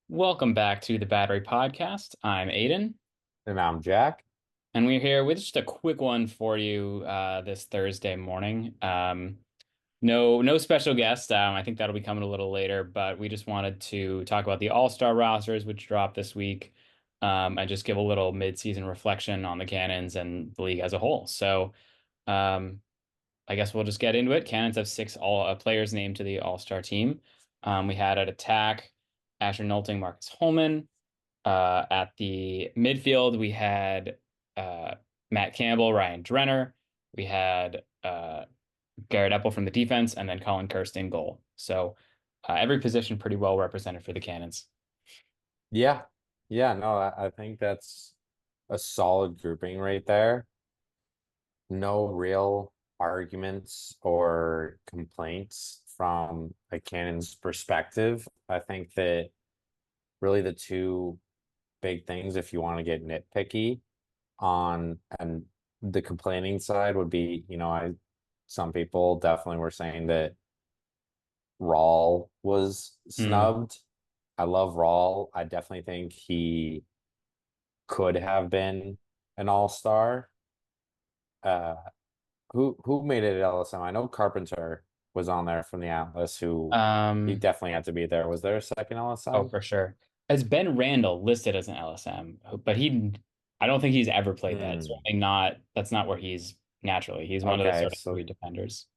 Welcome back to the Battery Podcast. I'm Aidan, And I'm Jack. and we're here with just a quick one for you this Thursday morning. No special guest. I think that'll be coming a little later, but we just wanted to talk about the All-Star rosters, which dropped this week, and just give a little mid-season reflection on the Cannons and the league as a whole. So, um, I guess we'll just get into it. Cannons have six all players named to the All-Star team. We had at attack Asher Nolting, Marcus Holman. At the midfield, we had Matt Campbell, Ryan Drenner. We had Garrett Epple from the defense, and then Colin Kirsten goal. So every position pretty well represented for the Cannons. Yeah. Yeah, no, I think that's a solid grouping right there. No real arguments or complaints from a Cannon's perspective. I think that really the two big things, if you want to get nitpicky on and the complaining side would be, some people definitely were saying that Rawl was Mm. snubbed. I love Rawl. I definitely think he could have been an all-star. Uh, who made it at LSM? I know Carpenter was on there from the Atlas, who he Um, definitely had to be there. Was there a second oh, LSM? for sure. As Ben Randall listed as an LSM, but I don't think he's ever played that. Hmm. Certainly not, that's not where he's naturally. He's one of the Okay, sort of three defenders.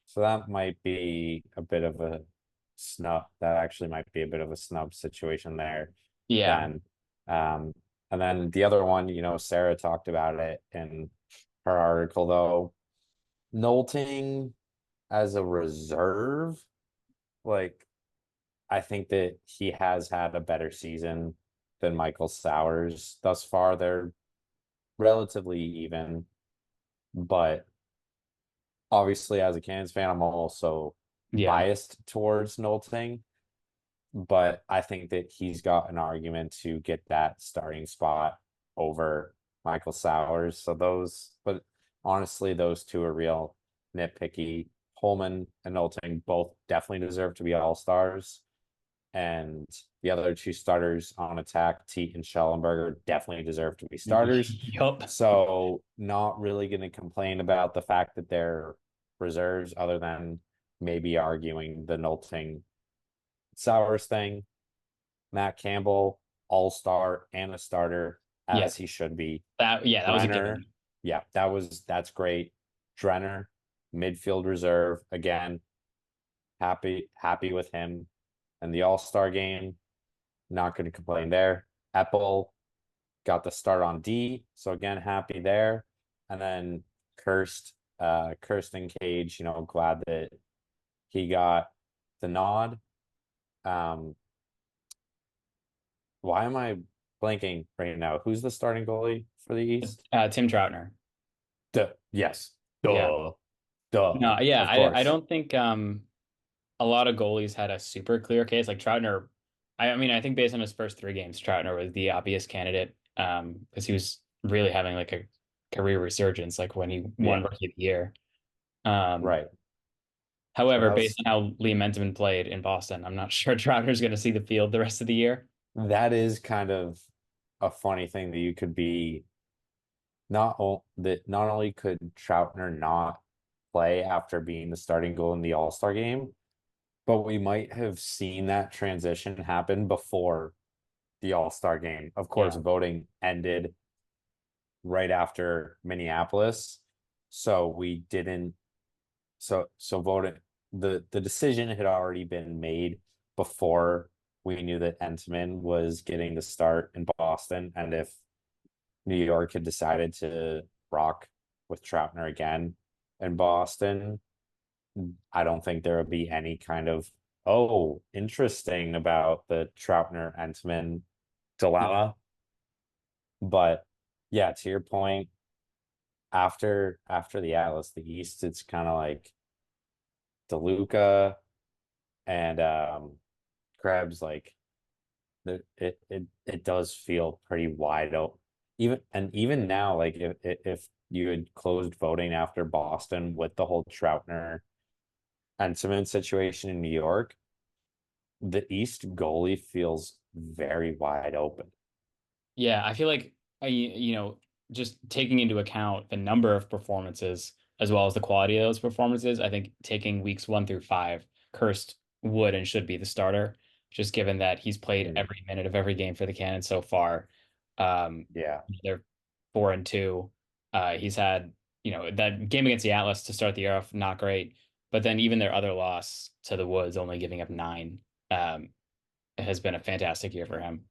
so that might be a bit of a snub. That actually might be a bit of a snub situation there. Yeah. Then, um, and then the other one, Sarah talked about it in her article though. Nolting as a reserve, like I think that he has had a better season than Michael Sowers thus far. They're relatively even, but obviously as a Cannons fan, I'm also Yeah. biased towards Nolting. But I think that he's got an argument to get that starting spot over Michael Sowers. So but honestly, those two are real nitpicky. Holman and Nolting both definitely deserve to be all-stars. And the other two starters on attack, Teat and Schellenberger, definitely deserve to be starters. Yup. So not really going to complain about the fact that they're reserves, other than maybe arguing the Nolting Sowers thing. Matt Campbell, all-star and a starter, Yeah. as he should be. That was a Drenner, given. yeah, that's great. Drenner, midfield reserve, again, happy with him. And the All-Star game, not going to complain there. Epple got the start on D, so again, happy there. And then Kirsten Cage, glad that he got the nod. Um, Why am I blanking right now? Who's the starting goalie for the East? Tim Troutner. Duh. Yes. Yeah. Duh. Duh. No, yeah, Of I course. don't think a lot of goalies had a super clear case. Like Troutner, I mean, I think based on his first three games, Troutner was the obvious candidate because he was really having like a career resurgence, like when he won Yeah. Rookie of the Year. Um, Right. So However, based on how Liam Entenmann played in Boston, I'm not sure Troutner's going to see the field the rest of the year. that is kind of a funny thing that you could be not only could Troutner not play after being the starting goal in the All-Star game, but we might have seen that transition happen before the All-Star game. Of course, Yeah. voting ended right after Minneapolis. So we didn't so voting the decision had already been made before we knew that Entman was getting the start in Boston. And if New York had decided to rock with Troutner again in Boston, I don't think there would be any kind of interesting about the Troutner Entman Yeah. dilemma. But yeah, to your point, after the Atlas, the East, it's kind of like DeLuca and Krebs. Like it does feel pretty wide open. Even now, like if you had closed voting after Boston with the whole Troutner and Simmons situation in New York, the East goalie feels very wide open. Yeah, I feel like just taking into account the number of performances as well as the quality of those performances, I think taking weeks 1 through 5, Kirst would and should be the starter, just given that he's played Mm, every minute of every game for the Cannons so far. yeah. They're 4-2. He's had, that game against the Atlas to start the year off, not great, but then even their other loss to the Woods, only giving up 9, has been a fantastic year for him.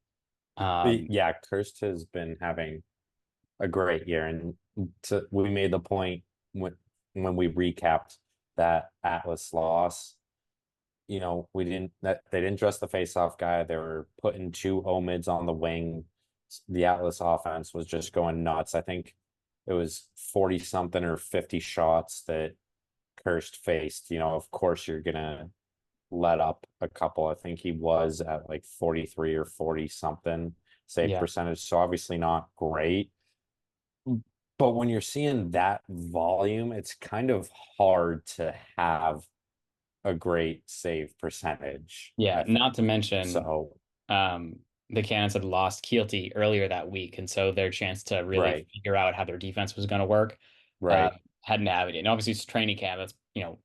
Um, Yeah, Kirst has been having a great year, and we made the point when we recapped that Atlas loss. We didn't that they didn't dress the faceoff guy. They were putting two omids on the wing. The Atlas offense was just going nuts. I think it was 40 something or 50 shots that Kirst faced. Of course you're gonna let up a couple. I think he was at like 43 or 40 something save yeah. percentage. So obviously not great. But when you're seeing that volume, it's kind of hard to have a great save percentage, Yeah, I think. not to mention So, the Cannons had lost Keelty earlier that week, and so their chance to really right, figure out how their defense was going to work uh, right. hadn't happened. And obviously, it's training camp. That's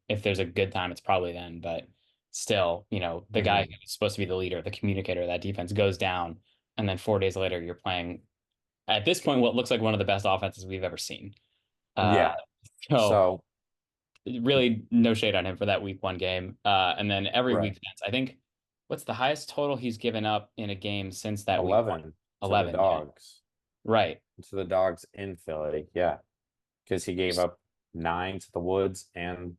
if there's a good time, it's probably then. But still, the guy Hmm. who's supposed to be the leader, the communicator of that defense, goes down, and then 4 days later, you're playing at this point what looks like one of the best offenses we've ever seen. Uh, Yeah. so So, really no shade on him for that week 1 game. And then every right. week since, I think what's the highest total he's given up in a game since that week 1? 11 to the 11, yeah. dogs. Right. To the dogs in Philly. Yeah. Because he gave up 9 to the Woods and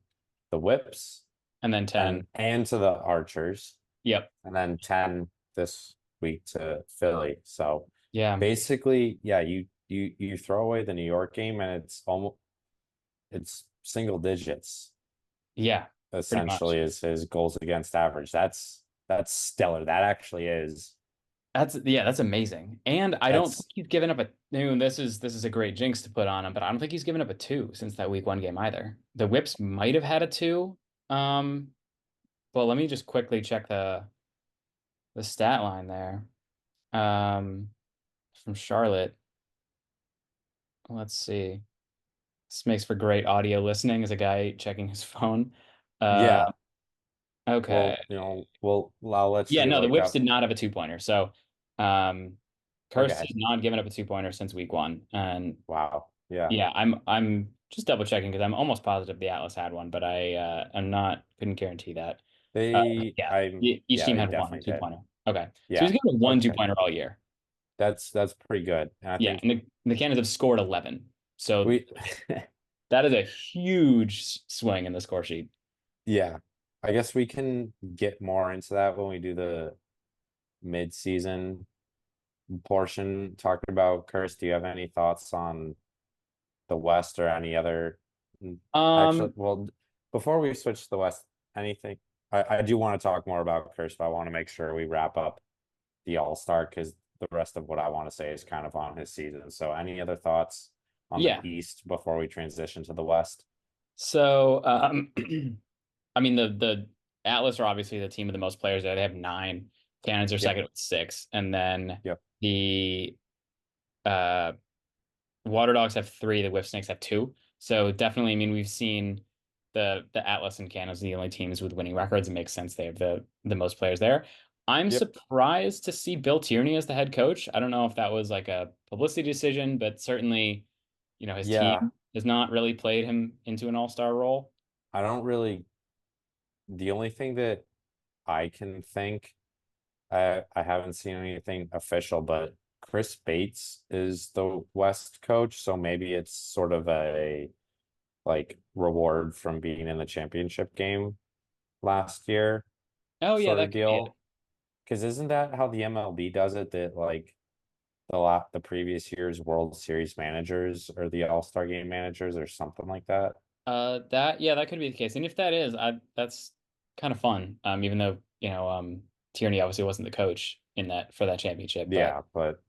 the Whips And then 10. and to the Archers, Yep. and then 10 this week to Philly. So Yeah. basically, yeah, you throw away the New York game and it's single digits Yeah. Pretty much. essentially is his goals against average. That's stellar. That actually is That's amazing. And I don't think that's he's given up this is a great jinx to put on him, but I don't think he's given up a 2 since that week 1 game either. The Whips might have had a 2. Um, well, let me just quickly check the stat line there. Um, from Charlotte. Let's see. This makes for great audio listening as a guy checking his phone. Uh, yeah. okay. Well, I'll let Yeah, you no, the like Whips did not have a 2-pointer. So, Kirst okay. has not given up a 2-pointer since week 1. And Wow. Yeah. yeah, I'm just double checking because I'm almost positive the Atlas had one, but I'm not couldn't guarantee that. Yeah, each Yeah, team they had one definitely did. 2-pointer. Okay, so he's Yeah. given one Okay. 2-pointer all year. That's pretty good. And I Yeah, think and the Cannons have scored 11. So we that is a huge swing in the score sheet. yeah. I guess we can get more into that when we do the mid-season portion talking about Curse. Do you have any thoughts on the West or any other actually, Um, well, before we switch to the West, anything I do want to talk more about Curse, but I want to make sure we wrap up the All-Star because the rest of what I want to say is kind of on his season. So any other thoughts on the yeah. East before we transition to the West? So, I mean, the Atlas are obviously the team of the most players there. They have 9. Cannons are Yep. second with 6, and then Yep. the uh, Water Dogs have 3. The Whip Snakes have 2. So definitely, I mean, we've seen the Atlas and Cannons are the only teams with winning records. It makes sense they have the most players there. I'm Yep. surprised to see Bill Tierney as the head coach. I don't know if that was like a publicity decision, but certainly, his Yeah. team has not really played him into an all-star role. I don't really the only thing that I can think I haven't seen anything official, but Chris Bates is the West coach, so maybe it's sort of a like reward from being in the championship game last year Oh yeah, sort that of could be it. deal. Because isn't that how the MLB does it? That like the previous year's World Series managers or the All-Star game managers or something like that. That could be the case. And if that is, that's kind of fun. Even though, Tierney obviously wasn't the coach in that for that championship, but Yeah, but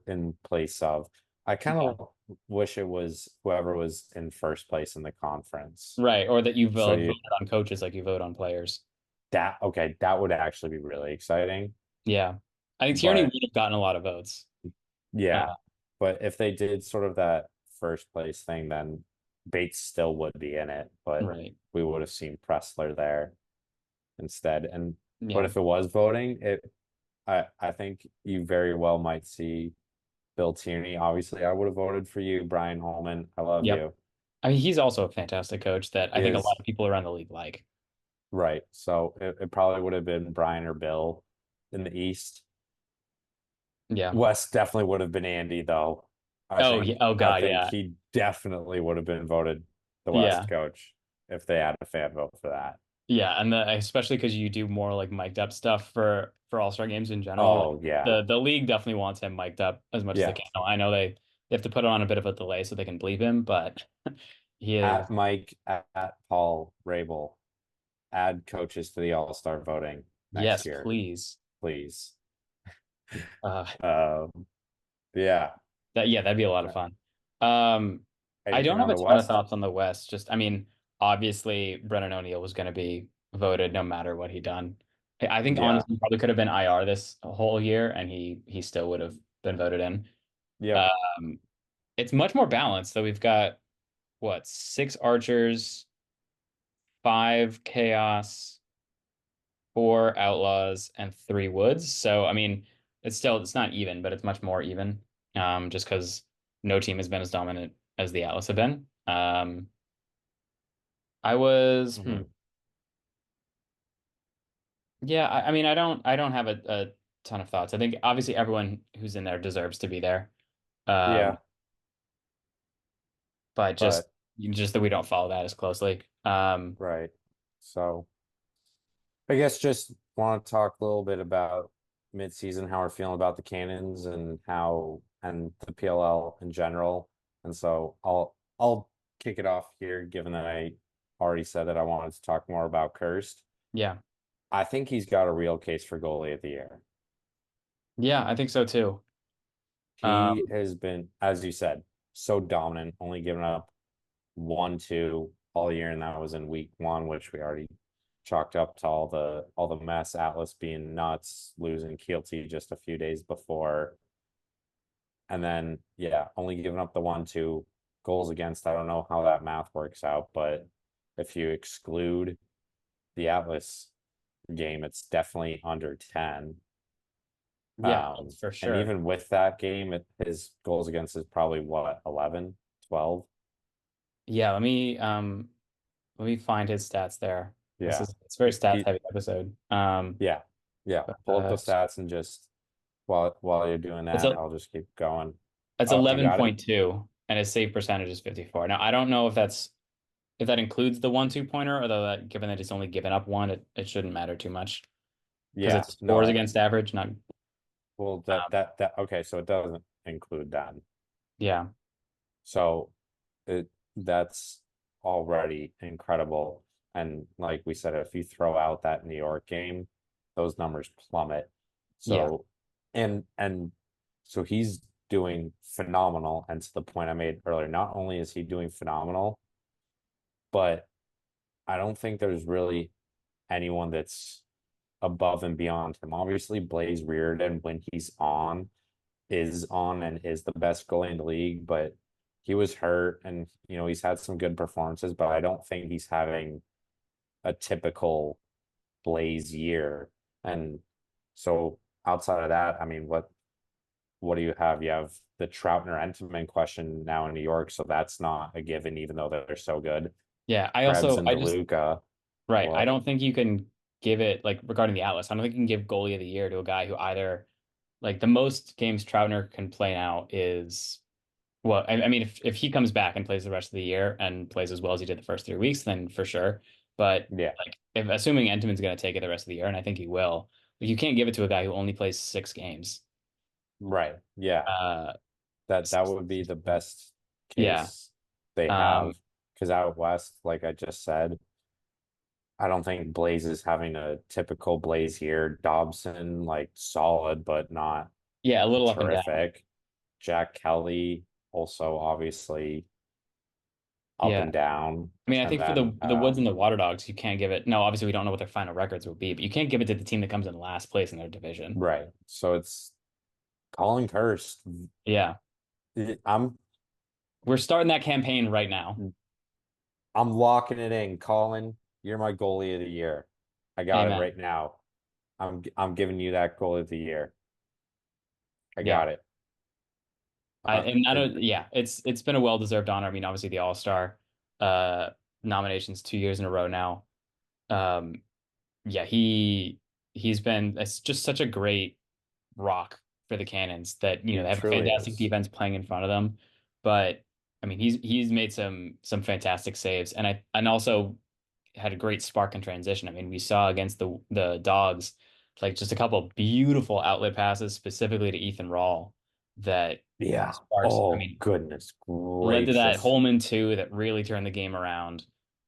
in place of, I kind yeah. of wish it was whoever was in first place in the conference. Right. Or that you So voted on coaches like you vote on players. that would actually be really exciting. Yeah. I think Tierney But would have gotten a lot of votes. yeah, Uh, but if they did sort of that first place thing, then Bates still would be in it, but right. we would have seen Pressler there instead. And but Yeah. if it was voting, I think you very well might see Bill Tierney. Obviously, I would have voted for you, Brian Holman. I love Yep. you. I mean, he's also a fantastic coach that I He think a lot is of people around the league like. right. So it probably would have been Brian or Bill in the East. Yeah. West definitely would have been Andy, though. Oh, yeah. Oh, I God. think Yeah. he definitely would have been voted the West Yeah. coach if they had a fan vote for that. Yeah. And especially because you do more like mic'd up stuff for All-Star games in general. Like Oh yeah. the league definitely wants him mic'd up as much as they Yeah. can. I know they have to put it on a bit of a delay so they can bleep him, but he is. At Mike, at Paul Rabel, add coaches to the All-Star voting next Yes, year, please. please. Uh, Yeah. yeah, that'd be a lot of fun. Um, I Anything don't have on a the ton of West? thoughts on the West. Just, I mean, obviously Brennan O'Neill was going to be voted no matter what he done. I think Yeah. honestly probably could have been IR this whole year, and he still would have been voted in. Yep. Um, it's much more balanced. So we've got what, six archers, five chaos, four outlaws, and three woods. So I mean, it's not even, but it's much more even. Just because no team has been as dominant as the Atlas have been. I was, Hmm. yeah. I mean, I don't have a ton of thoughts. I think obviously everyone who's in there deserves to be there. Um, Yeah. but But just that we don't follow that as closely. right. So I guess just want to talk a little bit about mid-season, how we're feeling about the Cannons and how and the PLL in general. And so I'll kick it off here, given that I already said that I wanted to talk more about Kirst. Yeah, I think he's got a real case for goalie of the year. yeah, I think so too. He Um, has been, as you said, so dominant, only giving up 1-2 all year, and that was in week one, which we already chalked up to all the mess, Atlas being nuts, losing Keelty just a few days before. And then yeah, only giving up the 1-2 goals against. I don't know how that math works out, but if you exclude the Atlas game, it's definitely under 10. yeah, that's for And sure. even with that game, his goals against is probably what, 11, 12? Yeah, let me find his stats there. Yeah. It's a very stats He heavy episode. Yeah. Yeah. Pull up the stats and just while you're doing It's that, a I'll just keep going. it's Oh, you got it? 11.2 and his save percentage is 54. Now I don't know if that includes the 1-2 pointer, although that given that he's only given up one, it shouldn't matter too much because Yeah. it's No, scores against average, not well that okay, so it doesn't include that. yeah. So that's already incredible. And like we said, if you throw out that New York game, those numbers plummet. Yeah. So and so he's doing phenomenal. And to the point I made earlier, not only is he doing phenomenal, but I don't think there's really anyone that's above and beyond him. Obviously, Blaze Reardon, when he's on, is on and is the best goalie in the league, but he was hurt and he's had some good performances, but I don't think he's having a typical Blaze year. And so outside of that, I mean, what do you have? You have the Troutner Entenmann question now in New York, so that's not a given, even though they're so good. Yeah. Krebs and I just DeLuca, right. I what? don't think you can give it like regarding the Atlas. I don't think you can give goalie of the year to a guy who either like the most games Troutner can play now is well, I mean, if he comes back and plays the rest of the year and plays as well as he did the first 3 weeks, then for sure. But Yeah, like, if assuming Entenmann's going to take it the rest of the year, and I think he will, like, you can't give it to a guy who only plays 6 games. right. Yeah. Uh, That would be the best yeah, case they um, have. Because out west, like I just said, I don't think Blaze is having a typical Blaze year. Dobson, like solid, but not yeah, a little up and down. terrific. Jack Kelly, also obviously up Yeah. and down. I mean, I And think for then the Woods and the Water Dogs, you can't give it. No, obviously we don't know what their final records will be, but you can't give it to the team that comes in last place in their division. right. So it's calling cursed. Yeah. I'm We're starting that campaign right now. I'm locking it in. Colin, you're my goalie of the year. I got it Amen. right now. I'm giving you that goalie of the year. I Yeah. got it. And I It don't, yeah, it's been a well-deserved honor. I mean, obviously the All-Star uh nominations 2 years in a row now. Um, yeah, he's been it's just such a great rock for the Cannons that he they have a truly fantastic is. defense playing in front of them, but I mean he's made some fantastic saves and also had a great spark and transition. I mean we saw against the Dogs like just a couple of beautiful outlet passes specifically to Ethan Rawl that Yeah. sparks. I Oh, mean goodness led to that gracious. Holman too that really turned the game around.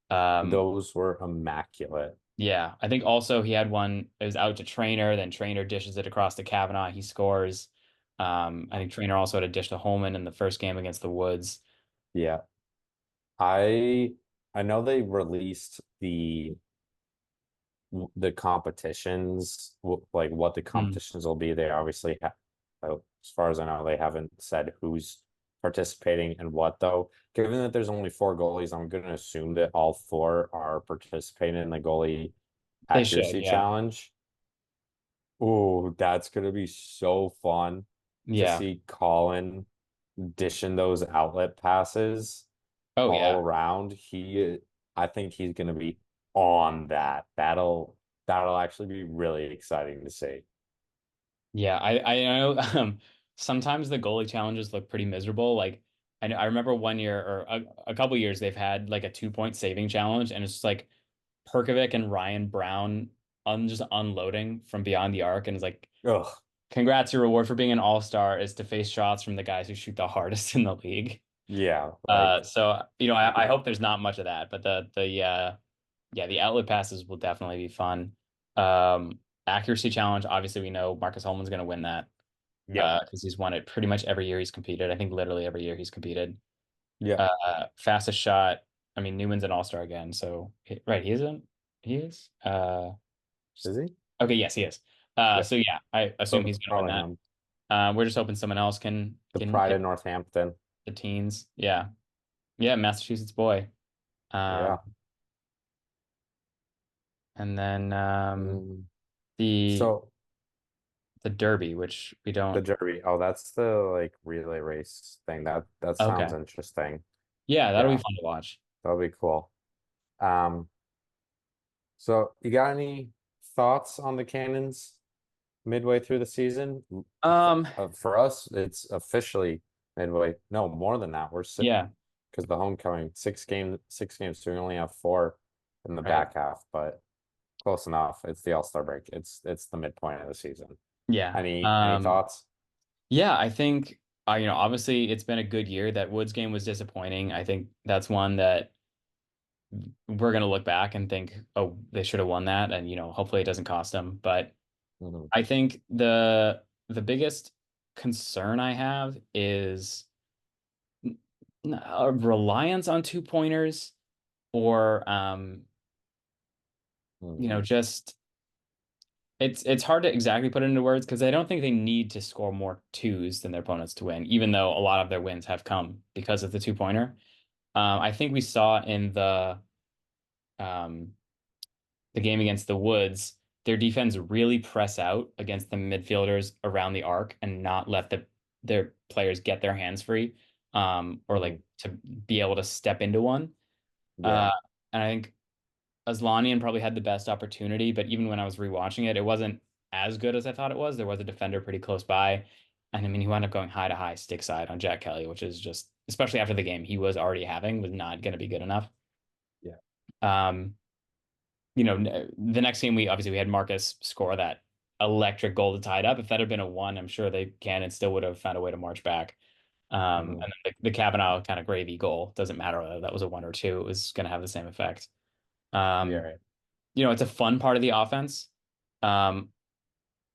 Um, Those were immaculate. yeah, I think also he had one. It was out to Trainer, then Trainer dishes it across to Kavanaugh. He scores. I think Trainer also had a dish to Holman in the first game against the Woods. Yeah. I I know they released the competitions, like what the Hmm. competitions will be. They obviously have, as far as I know, they haven't said who's participating and what though. Given that there's only four goalies, I'm going to assume that all four are participating in the goalie They should, accuracy yeah, challenge. Oh, that's going to be so fun to yeah, see Colin dishing those outlet passes oh all yeah, around. I think he's going to be on that. That'll actually be really exciting to see. yeah. I know. Sometimes the goalie challenges look pretty miserable. Like I remember one year or a couple years they've had like a 2 point saving challenge, and it's just like Perkovic and Ryan Brown just unloading from beyond the arc, and it's like Ugh, congrats, your reward for being an all-star is to face shots from the guys who shoot the hardest in the league. yeah, like So I hope there's not much of that, but yeah, the outlet passes will definitely be fun. Accuracy challenge, obviously we know Marcus Holman's going to win that yep, because he's won it pretty much every year he's competed. I think literally every year he's competed. yep. Fastest shot, I mean Newman's an all-star again, so right, he isn't. He is. Is he? Okay, yes, he is. Yep. So yeah, I So assume he's it's going to win probably that. him. We're just hoping someone else The can pride hit of Northampton. the teens. Yeah, yeah, Massachusetts boy. Um, Yeah. and then Mm. the So the Derby, which we the don't. Derby. Oh, that's the like relay race thing. That sounds Okay, interesting. yeah, that'll be Yeah, fun to watch. that'll be cool. Um, so you got any thoughts on the Cannons midway through the season? Um, For us, it's officially midway. No, more than that. We're six yeah, because the homecoming, 6 games, so we only have four in the right, back half, but close enough. It's the All-Star break. It's the midpoint of the season. yeah, Any thoughts? yeah. I think obviously it's been a good year. That Woods game was disappointing. I think that's one that we're gonna look back and think, oh, they should have won that, and hopefully it doesn't cost them. But Mhm. I think the biggest concern I have is a reliance on 2 pointers or Mhm. just it's hard to exactly put it into words because I don't think they need to score more twos than their opponents to win, even though a lot of their wins have come because of the 2 pointer. I think we saw in um the game against the Woods, their defense really press out against the midfielders around the arc and not let their players get their hands free, or like Mhm. to be able to step into one. Uh, Yeah. and I think Aslanian probably had the best opportunity, but even when I was rewatching it, it wasn't as good as I thought it was. There was a defender pretty close by, and I mean he wound up going high to high stick side on Jack Kelly, which is just, especially after the game he was already having, was not going to be good enough. Yeah. Um, the next game we had Marcus score that electric goal to tie it up. If that had been a one, I'm sure they can and still would have found a way to march back. Mhm. And then the Kavanaugh kind of gravy goal doesn't matter whether that was a one or two; it was going to have the same effect. Yeah. Um, Right. it's a fun part of the offense. Um,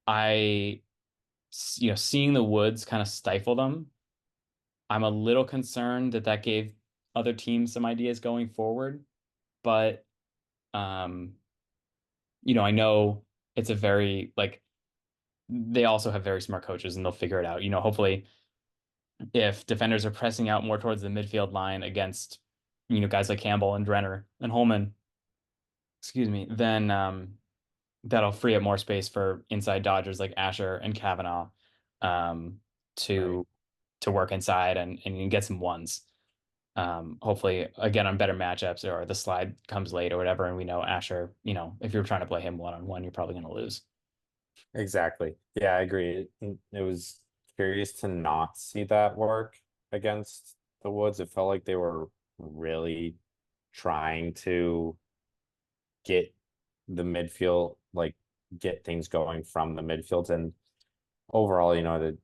I, seeing the Woods kind of stifle them, I'm a little concerned that gave other teams some ideas going forward. But um, I know it's a very like they also have very smart coaches and they'll figure it out. Hopefully if defenders are pressing out more towards the midfield line against, guys like Campbell and Drenner and Holman, excuse me, then that'll free up more space for inside dodgers like Asher and Kavanaugh um, Right. to work inside and you get some ones. Hopefully, again, on better matchups or the slide comes late or whatever, and we know Asher, if you're trying to play him one-on-one, you're probably going to lose. Exactly. Yeah, I agree. It was curious to not see that work against the Woods. It felt like they were really trying to get the midfield, like get things going from the midfield. And overall, the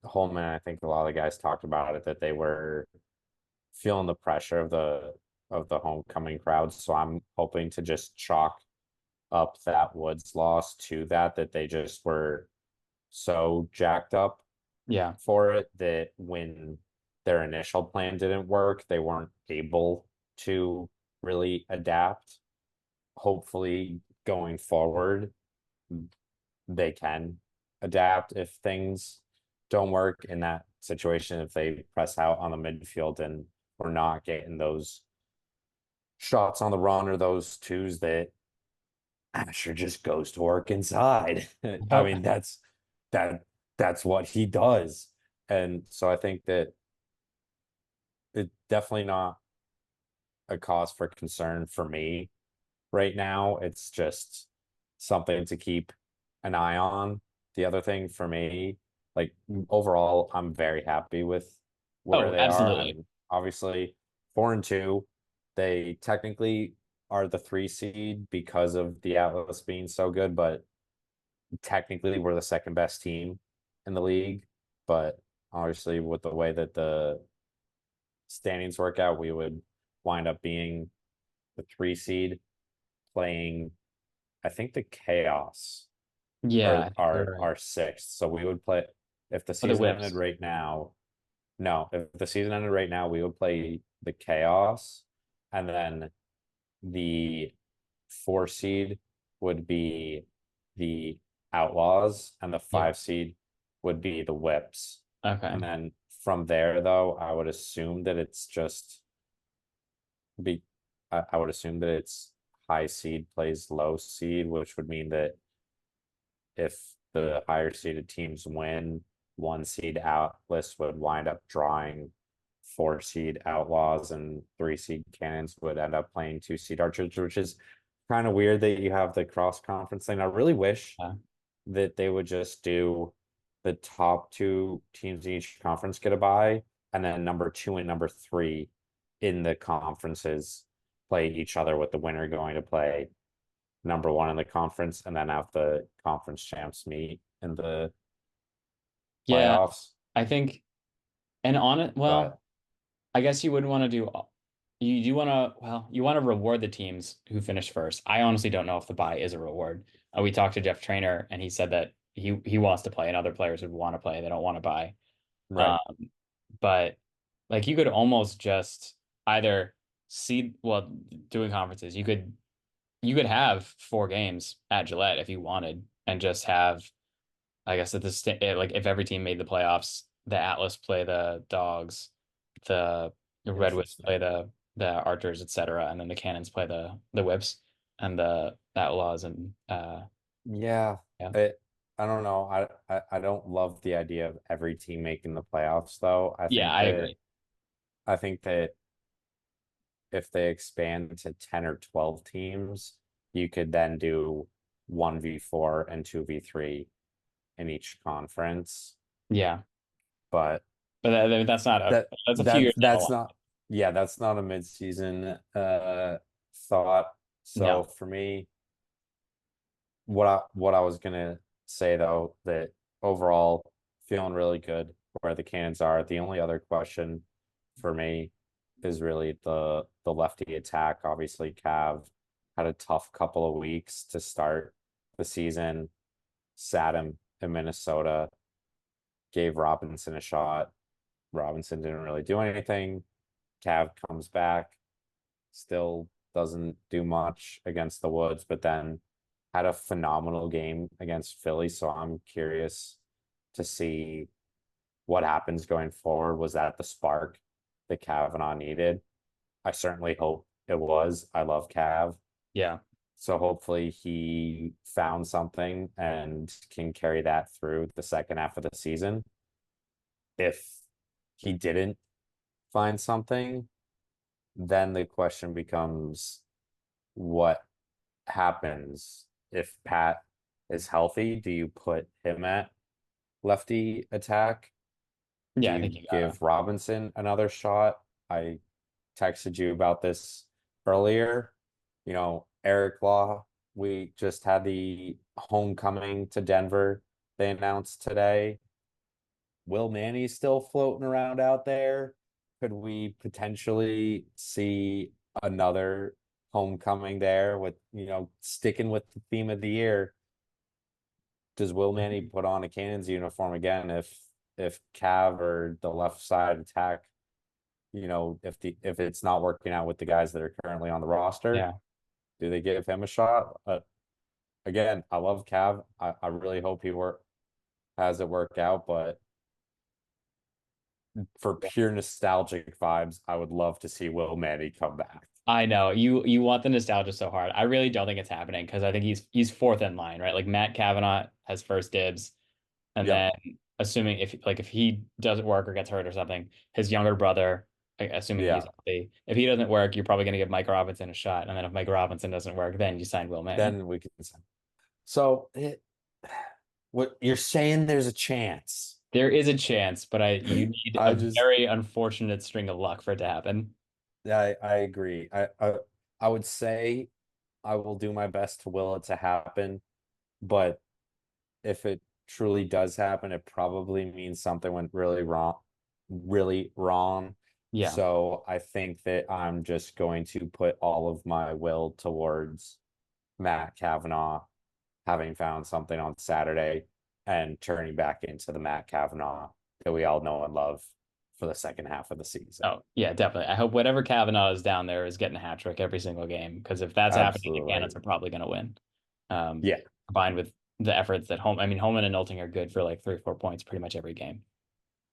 Holman, I think a lot of the guys talked about it that they were feeling the pressure of the homecoming crowd. So I'm hoping to just chalk up that Woods loss to that they just were so jacked up Yeah. for it that when their initial plan didn't work, they weren't able to really adapt. Hopefully, going forward, they can adapt if things don't work in that situation. If they press out on the midfield and we're not getting those shots on the run or those twos that Asher just goes to work inside. I Yep. mean, that that's what he does. And so I think that it's definitely not a cause for concern for me right now. It's just something to keep an eye on. The other thing for me, like overall, I'm very happy with where Oh, they are. absolutely. I'm obviously 4-2. They technically are the 3 seed because of the Atlas being so good, but technically we're the second best team in the league. But obviously, with the way that the standings work out, we would wind up being the 3 seed playing, I think, the Chaos Yeah, I or think you're our right. our sixth. So we would play if the For the season ended whips. right now. No, if the season ended right now, we would play the Chaos, and then the 4 seed would be the Outlaws, and the Yeah. 5 seed would be the Whips. Okay. And then from there, though, I would assume that it's just be I would assume that it's high seed plays low seed, which would mean that if the higher seeded teams win, 1 seed Atlas would wind up drawing 4 seed Outlaws, and 3 seed Cannons would end up playing 2 seed Archers, which is kind of weird that you have the cross conference thing. I really wish Uh, that they would just do the top 2 teams in each conference get a bye, and then number 2 and number 3 in the conferences play each other, with the winner going to play number 1 in the conference, and then have the conference champs meet in the yeah, playoffs. I think, and on it, well, But I guess you wouldn't want to do, you do want to, well, you want to reward the teams who finish first. I honestly don't know if the buy is a reward. We talked to Jeff Trainer and he said that he wants to play and other players would want to play. They don't want to buy. right, Um, but like you could almost just either see, well, doing conferences, you could have 4 games at Gillette if you wanted and just have, I guess at this like if every team made the playoffs, the Atlas play the Dogs, the Redwoods interesting. play the Archers, etc., and then the Cannons play the Whips and the Outlaws and Yeah, yeah. I don't know. I don't love the idea of every team making the playoffs, though. Yeah, I agree. I think that if they expand to 10 or 12 teams, you could then do 1v4 and 2v3 in each conference. Yeah, But but that's not that that's a few years down the that's line. not, yeah, that's not a mid-season thought. So No. for me, what I was gonna say though, that overall feeling really good where the Cannons are. The only other question for me is really the lefty attack. Obviously, Cav had a tough couple of weeks to start the season, sat him in Minnesota, gave Robinson a shot. Robinson didn't really do anything. Cav comes back, still doesn't do much against the Woods, but then had a phenomenal game against Philly. So I'm curious to see what happens going forward. Was that the spark that Kavanaugh needed? I certainly hope it was. I love Cav. Yeah. So hopefully he found something and can carry that through the second half of the season. If he didn't find something, then the question becomes what happens if Pat is healthy? Do you put him at lefty attack? Do Yeah, I think you you gotta. give Robinson another shot? I texted you about this earlier. Eric Law, we just had the homecoming to Denver. They announced today. Will Manny's still floating around out there? Could we potentially see another homecoming there with, sticking with the theme of the year? Does Will Manny put on a Cannons uniform again if Cav or the left side attack, if it's not working out with the guys that are currently on the roster? Yeah. Do they give him a shot? Again, I love Cav. I really hope he has it work out, but for pure nostalgic vibes, I would love to see Will Manny come back. I know you want the nostalgia so hard. I really don't think it's happening because I think he's fourth in line, right? Like Matt Kavanaugh has first dibs, and Yep. then assuming if he doesn't work or gets hurt or something, his younger brother, assuming he's Yeah. healthy, if he doesn't work, you're probably going to give Mike Robinson a shot, and then if Mike Robinson doesn't work, then you sign Will Manny. Then we can. So what you're saying? There's a chance. There is a chance, but you need I a just very unfortunate string of luck for it to happen. I agree. I would say I will do my best to will it to happen, but if it truly does happen, it probably means something went really wrong, really wrong. Yeah. So I think that I'm just going to put all of my will towards Matt Kavanaugh having found something on Saturday and turning back into the Matt Kavanaugh that we all know and love for the second half of the season. Oh, yeah, definitely. I hope whatever Kavanaugh is down there is getting a hat trick every single game because if that's happening, the Cannons Absolutely. are probably going to win. Um, Yeah, Combined with the efforts that Holman and Nolting are good for like 3 or 4 points pretty much every game.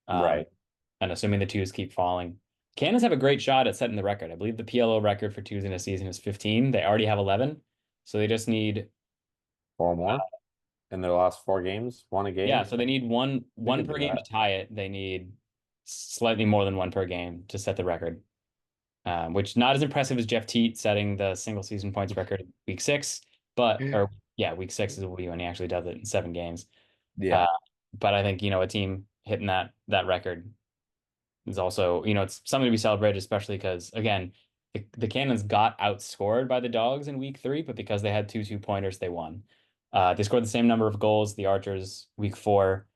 Um, right. and assuming the twos keep falling, Cannons have a great shot at setting the record. I believe the PLO record for twos in a season is 15. They already have 11, so they just need Four more in their last four games, won a yeah. game. So they need one They one could per do game to that. tie it. They need slightly more than one per game to set the record. Which not as impressive as Jeff Teat setting the single season points record in week 6, but or yeah, week 6 is when he actually does it in 7 games. Yeah, Uh, but I think a team hitting that record is also it's something to be celebrated, especially because again the Cannons got outscored by the Dogs in week 3, but because they had 2 2-pointers, they won. They scored the same number of goals the Archers week 4,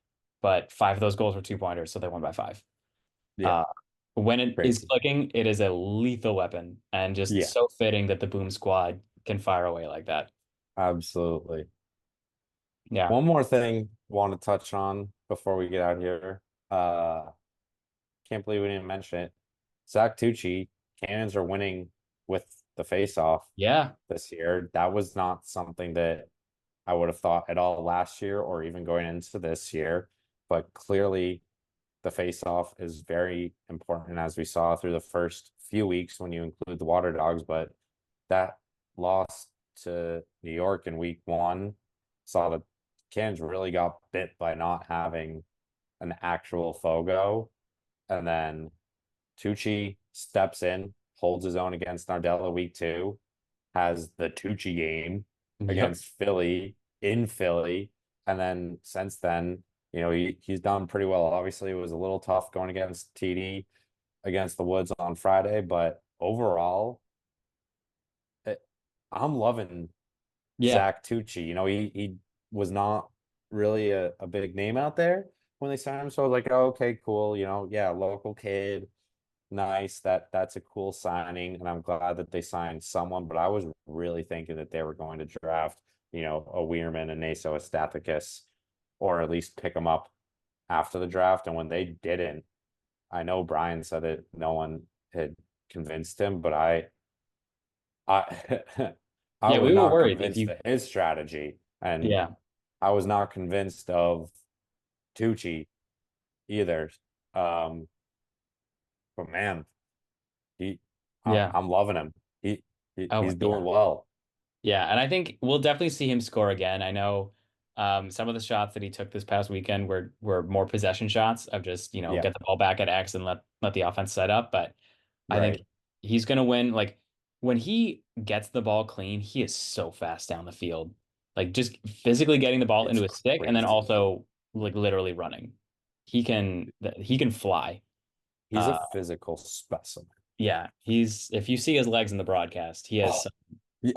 but 5 of those goals were 2-pointers, so they won by 5. yeah, Uh, when it is crazy. clicking, it is a lethal weapon and just Yeah, so fitting that the Boom Squad can fire away like that. absolutely. Yeah. One more thing I want to touch on before we get out here. Uh, can't believe we didn't mention it. Zach Tucci, Cannons are winning with the face-off Yeah. this year. That was not something that I would have thought at all last year or even going into this year. But clearly, the face-off is very important, as we saw through the first few weeks when you include the Water Dogs. But that loss to New York in week 1 saw that Cannons really got bit by not having an actual Fogo. And then Tucci steps in, holds his own against Nardella week 2, has the Tucci game Yep. against Philly in Philly. And then since then, he's done pretty well. Obviously, it was a little tough going against TD against the Woods on Friday, but overall, it, I'm loving Yeah. Zach Tucci. He was not really a big name out there when they signed him. So I was like, oh, okay, cool. Yeah, local kid. Nice. That's a cool signing, and I'm glad that they signed someone. But I was really thinking that they were going to draft, a Weirman and Naso Estathicus, or at least pick them up after the draft. And when they didn't, I know Brian said that no one had convinced him, but I I Yeah, was we were not worried if convinced you, of his strategy, and yeah, I was not convinced of Tucci either. Um, but man, he yeah. I'm loving him. Oh, He's doing yeah. well. Yeah, and I think we'll definitely see him score again. I know some of the shots that he took this past weekend were more possession shots of just, Yeah, get the ball back at X and let the offense set up. But I think right. he's gonna win. Like when he gets the ball clean, he is so fast down the field. Like just physically getting the ball It's into his stick and then crazy. also like literally running. He can fly. He's a Uh physical specimen. yeah, he's if you see his legs in the broadcast, he has Oh, some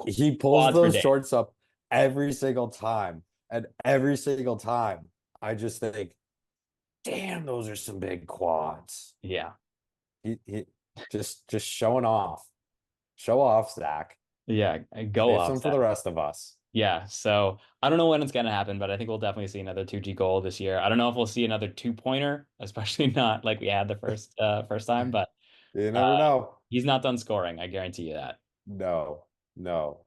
he pulls quads for those days. shorts up every single time, and every single time, I just think, damn, those are some big quads. Yeah. He just showing off. Show off, Zach. Yeah, go Save off, some for the Zach. rest of us. Yeah, so I don't know when it's gonna happen, but I think we'll definitely see another 2G goal this year. I don't know if we'll see another two-pointer, especially not like we had the first time, but You uh never know. he's not done scoring, I guarantee you that. No, no.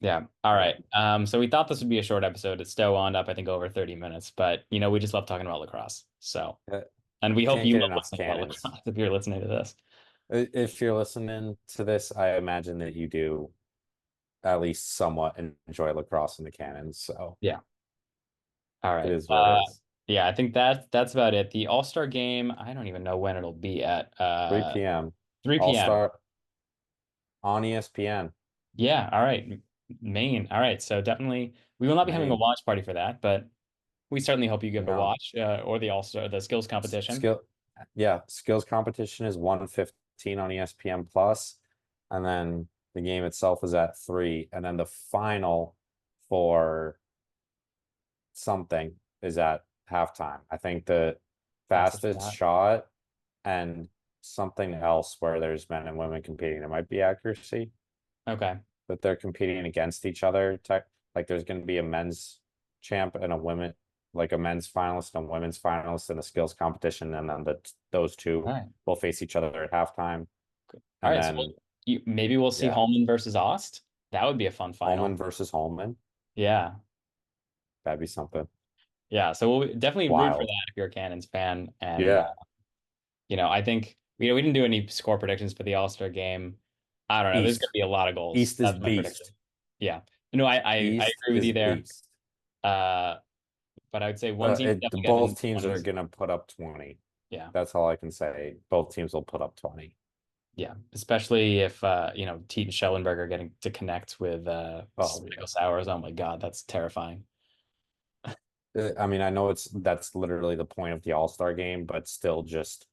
Yeah. All Uh, right. So we thought this would be a short episode. It still wound up, I think, over 30 minutes, but we just love talking about lacrosse. So, uh, and we hope can't you get love enough listening about cannons. lacrosse if you're listening to this. If you're listening to this, I imagine that you do at least somewhat enjoy lacrosse in the cannons. So Yeah. All it right. is what it is. Yeah, I think that's about it. The All-Star game, I don't even know when it'll be at 3 p.m. 3 p.m. All-Star on ESPN. Yeah, all right. Maine. All right. So definitely we will not be having a Maine. watch party for that, but we certainly hope you give it a No. watch or the All-Star the skills competition. Skill yeah, skills competition is 1:15 on ESPN Plus, and then the game itself is at 3, and then the final for something is at halftime. I think the Fastest fastest shot. shot and something else where there's men and women competing. It might be accuracy, Okay. but they're competing against each other. Like there's going to be a men's champ and a women, like a men's finalist and a women's finalist in the skills competition, and then those All two right. will face each other at halftime. All And right. So then maybe we'll see yeah, Holman versus Ost. That would be a fun Holman final. versus Holman. Yeah. That'd be something Yeah. So we'll definitely root for wild. that if you're a Cannons fan. And Yeah, I think we didn't do any score predictions for the All-Star game. I don't know. There's gonna East. be a lot of goals. East is That's my prediction. beast. Yeah. I East agree with you is there. beast. Uh, but I would say one team's definitely getting Both into the teams are 20s. gonna put up 20. Yeah. That's all I can say. Both teams will put up 20. Yeah. Especially if Teat and Schellenberg are getting to connect with Oh Michael yeah. Sowers. Oh my God, that's terrifying. I mean, I know that's literally the point of the All-Star game, but still just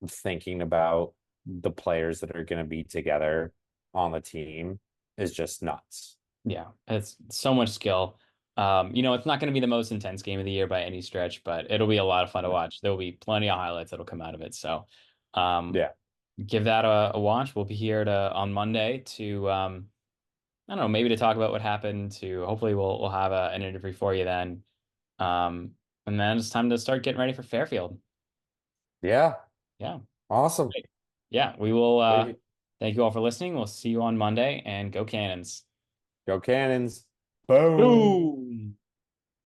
thinking about the players that are going to be together on the team is just nuts. Yeah, it's so much skill. It's not going to be the most intense game of the year by any stretch, but it'll be a lot of fun to No. watch. There'll be plenty of highlights that'll come out of it. So, um, Yeah. give that a watch. We'll be here on Monday to I don't know, maybe to talk about what happened. To hopefully we'll have an interview for you then. Um, and then it's time to start getting ready for Fairfield. Yeah. Yeah, Awesome. great. Yeah, we will. Sweet. Thank you all for listening. We'll see you on Monday and go Cannons. Go Cannons. Boom. Boom.